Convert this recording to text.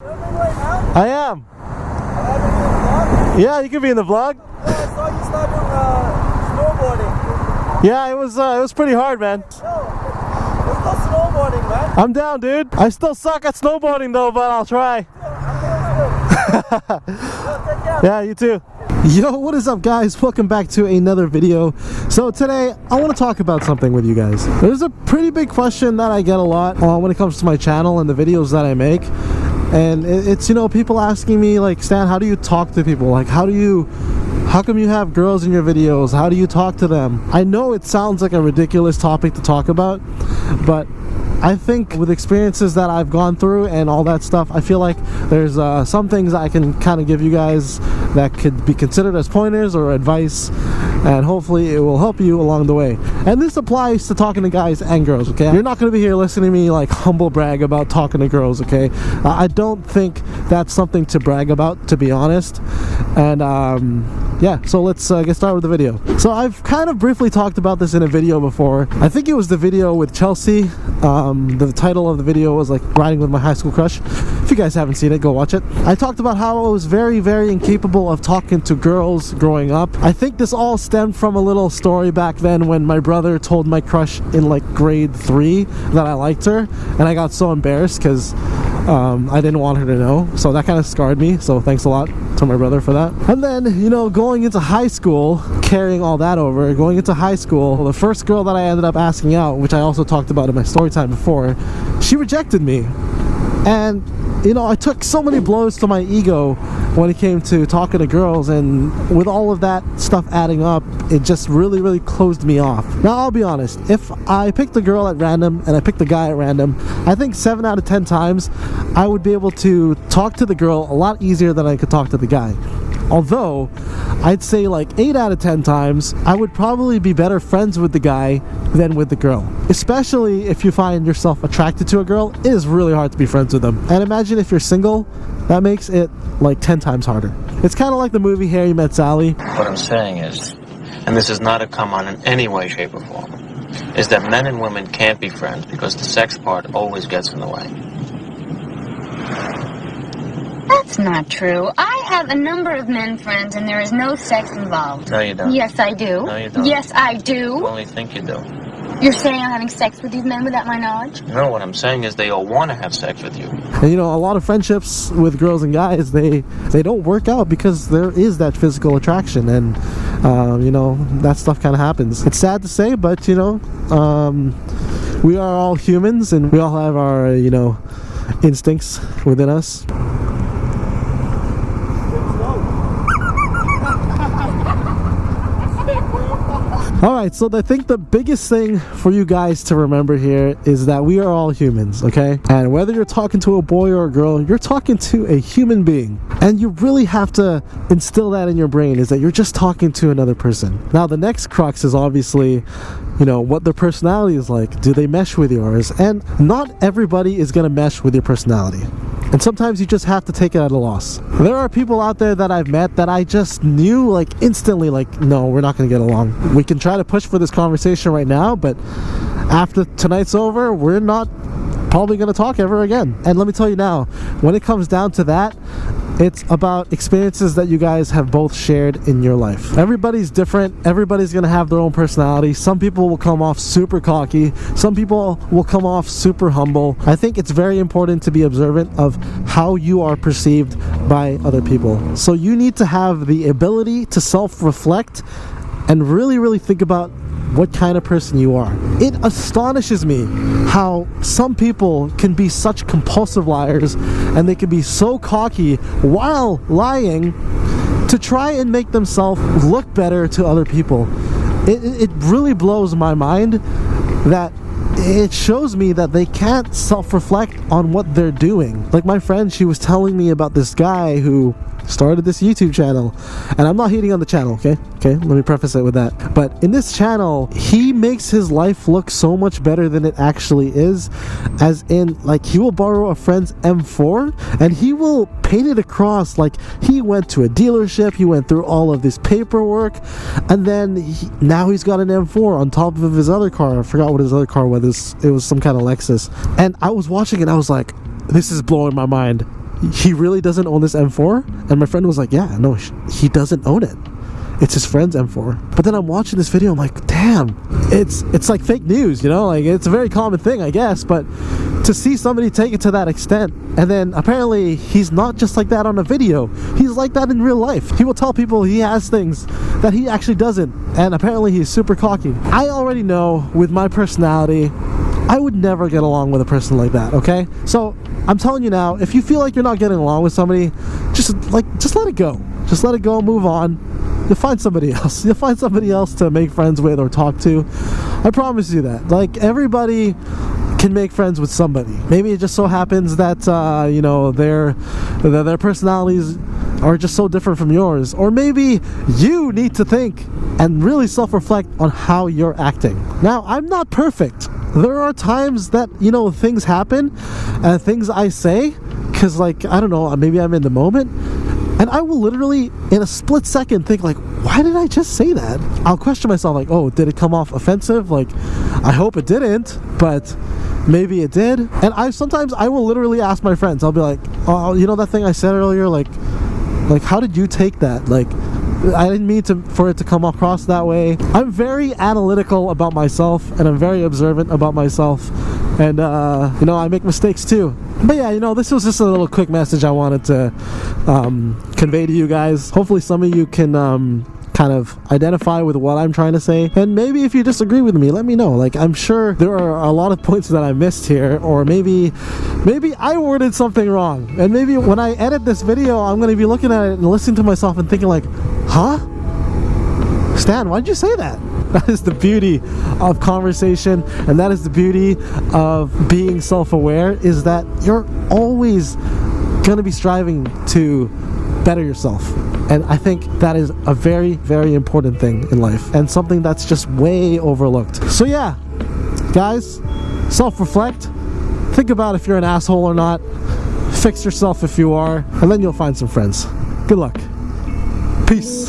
I am. Yeah, you can be in the vlog. Yeah, I saw you started snowboarding. Yeah, it was pretty hard, man. Yo, let's go snowboarding, man. I'm down, dude. I still suck at snowboarding though, but I'll try. Yeah, you too. Yo, what is up, guys? Welcome back to another video. So today I want to talk about something with you guys. There's a pretty big question that I get a lot when it comes to my channel and the videos that I make, and it's, you know, people asking me like, Stan, how do you talk to people? Like, how come you have girls in your videos? How do you talk to them? I know it sounds like a ridiculous topic to talk about, but I think with experiences that I've gone through and all that stuff, I feel like there's some things I can kind of give you guys that could be considered as pointers or advice, and hopefully it will help you along the way. And this applies to talking to guys and girls, okay? You're not going to be here listening to me like humble brag about talking to girls, okay? I don't think that's something to brag about, to be honest. And yeah, so let's get started with the video. So I've kind of briefly talked about this in a video before. I think it was the video with Chelsea. The title of the video was like riding with my high school crush. If you guys haven't seen it, go watch it. I talked about how I was very incapable of talking to girls growing up. I think this all stemmed from a little story back then when my brother told my crush in like grade 3 that I liked her, and I got so embarrassed because I didn't want her to know. So that kind of scarred me, so thanks a lot to my brother for that. And then, you know, going into high school, carrying all that over, going into high school, the first girl that I ended up asking out, which I also talked about in my story time before, she rejected me. And you know, I took so many blows to my ego when it came to talking to girls, and with all of that stuff adding up, it just really closed me off. Now, I'll be honest, if I picked a girl at random and I picked a guy at random, I think 7 out of 10 times I would be able to talk to the girl a lot easier than I could talk to the guy. Although, I'd say like 8 out of 10 times, I would probably be better friends with the guy than with the girl. Especially if you find yourself attracted to a girl, it is really hard to be friends with them. And imagine if you're single, that makes it like 10 times harder. It's kind of like the movie Harry Met Sally. What I'm saying is, and this is not a come on in any way, shape, or form, is that men and women can't be friends because the sex part always gets in the way. That's not true. I have a number of men friends and there is no sex involved. No, you don't. Yes, I do. No, you don't. Yes, I do. You only think you do. You're saying I'm having sex with these men without my knowledge? No, what I'm saying is they all want to have sex with you. And you know, a lot of friendships with girls and guys, they don't work out because there is that physical attraction, and you know, that stuff kind of happens. It's sad to say, but you know, we are all humans and we all have our, you know, instincts within us. Alright, so I think the biggest thing for you guys to remember here is that we are all humans, okay? And whether you're talking to a boy or a girl, you're talking to a human being. And you really have to instill that in your brain, is that you're just talking to another person. Now, the next crux is obviously, you know, what their personality is like. Do they mesh with yours? And not everybody is going to mesh with your personality. And sometimes you just have to take it at a loss. There are people out there that I've met that I just knew like instantly, like, no, we're not going to get along. We can try to push for this conversation right now, but after tonight's over, we're not probably going to talk ever again. And let me tell you now, when it comes down to that, it's about experiences that you guys have both shared in your life. Everybody's different. Everybody's gonna have their own personality. Some people will come off super cocky. Some people will come off super humble. I think it's very important to be observant of how you are perceived by other people. So you need to have the ability to self-reflect and really think about what kind of person you are. It astonishes me how some people can be such compulsive liars, and they can be so cocky while lying to try and make themselves look better to other people. It really blows my mind that it shows me that they can't self-reflect on what they're doing. Like my friend, she was telling me about this guy who started this YouTube channel, and I'm not hating on the channel, okay, let me preface it with that, but in this channel he makes his life look so much better than it actually is, as in, like, he will borrow a friend's M4 and he will paint it across like he went to a dealership, he went through all of this paperwork, and then now he's got an M4 on top of his other car. I forgot what his other car was. It was some kind of Lexus, and I was watching it and I was like, this is blowing my mind. he really doesn't own this M4? And my friend was like, yeah, no, he doesn't own it. It's his friend's M4. But then I'm watching this video, I'm like, damn, it's like fake news, you know? Like, it's a very common thing, I guess, but to see somebody take it to that extent, and then apparently he's not just like that on a video, he's like that in real life. He will tell people he has things that he actually doesn't, and apparently he's super cocky. I already know with my personality, I would never get along with a person like that, okay? So I'm telling you now, if you feel like you're not getting along with somebody, just let it go. Just let it go, move on. You'll find somebody else. You'll find somebody else to make friends with or talk to. I promise you that. Like, everybody can make friends with somebody. Maybe it just so happens that you know, their personalities are just so different from yours, or maybe you need to think and really self-reflect on how you're acting. Now, I'm not perfect. There are times that, you know, things happen and things I say because, like, I don't know, maybe I'm in the moment, and I will literally in a split second think like, why did I just say that? I'll question myself like, oh, did it come off offensive? Like, I hope it didn't, but maybe it did. And sometimes I will literally ask my friends, I'll be like, oh, you know that thing I said earlier, like how did you take that? Like, I didn't mean for it to come across that way. I'm very analytical about myself, and I'm very observant about myself, and you know, I make mistakes too. But yeah, you know, this was just a little quick message I wanted to convey to you guys. Hopefully some of you can kind of identify with what I'm trying to say, and maybe if you disagree with me, let me know. Like, I'm sure there are a lot of points that I missed here, or maybe I worded something wrong, and maybe when I edit this video, I'm going to be looking at it and listening to myself and thinking like, huh? Stan, why'd you say that? That is the beauty of conversation, and that is the beauty of being self-aware, is that you're always going to be striving to better yourself. And I think that is a very, very important thing in life, and something that's just way overlooked. So yeah, guys, self-reflect. Think about if you're an asshole or not. Fix yourself if you are, and then you'll find some friends. Good luck. Peace.